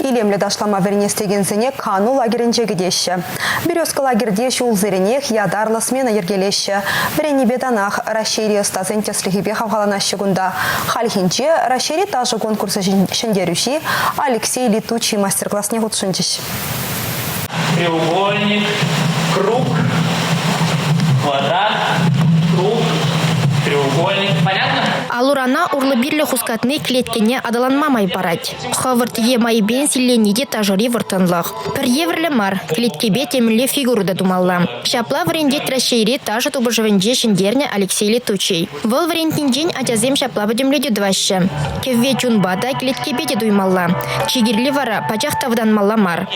илемлі дашлама вернестеген зене Кану лагерінже кедеші. Березка лагерде жол зеренех ядарлы смена ергелеші. Бірені беданах Рашири стазен теслихибе хавғаланашы күнда. Хальхинче Рашири тажы конкурсы шендеруші Алексей Летучий мастер-классне ғутшынчыш. Треугольник, круг, квадрат, круг, треугольник. Понятно? Алурана урлы-бирлі хускатны клеткене адаланмамай барать. Хавырт емай бен силленеде тажыри выртынлық. Пір еврлі мар, клеткебе темілі фигуруда думалла. Шапла варендет Рашири тажы тубыжывенде шендерне Алексей Летучий. Вол варентин день атязем шапла бадемледе дваще. Кевве чунбада клеткебе думалла. Чигирли вара пачах тавданмалла мар.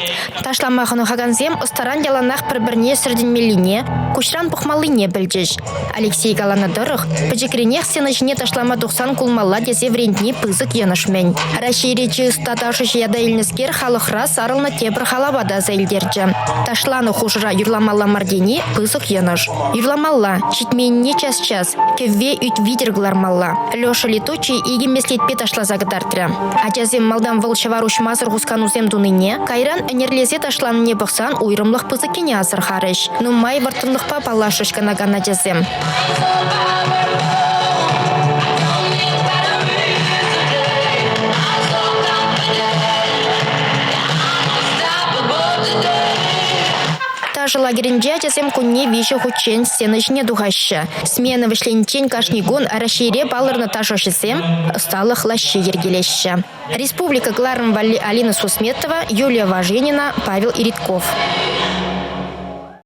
Ташламахыну хаганзем ыстаран яланах пір-бірне сірденмеліне, кушран пухмалыне білдеш. Алексей галана дырық, пачекренех сенышне ташлама 90 кулмалла дезе врентни пызык янышмен. Рашири чыста ташыш яда илнескер халықра сарылна тебір халабада зәйлдерді. Ташланы хушыра юрламалла мардени пызык яныш. Юрламалла, читменне час-час, кевве үт видерглармалла. Леша Летучий иги меслетпе ташла загдартря. Атязем малдан вылшаваруш мазыр гусканузем дуныне, кайран энерлезе ташланне бұқсан уйрымлық пызыкене азыр харыш. Нумай вартынлықпа палашыш канаган атязем. Тажы лагерінде атязем күнне виші хучен сенышне дуғашы. Смена вышленчен кашнигун Рашире балырны тажошысем ысталық лашы ергелеші. Республика Гларн Валли Алина Сусметова, Юлия Важенина, Павел Иритков.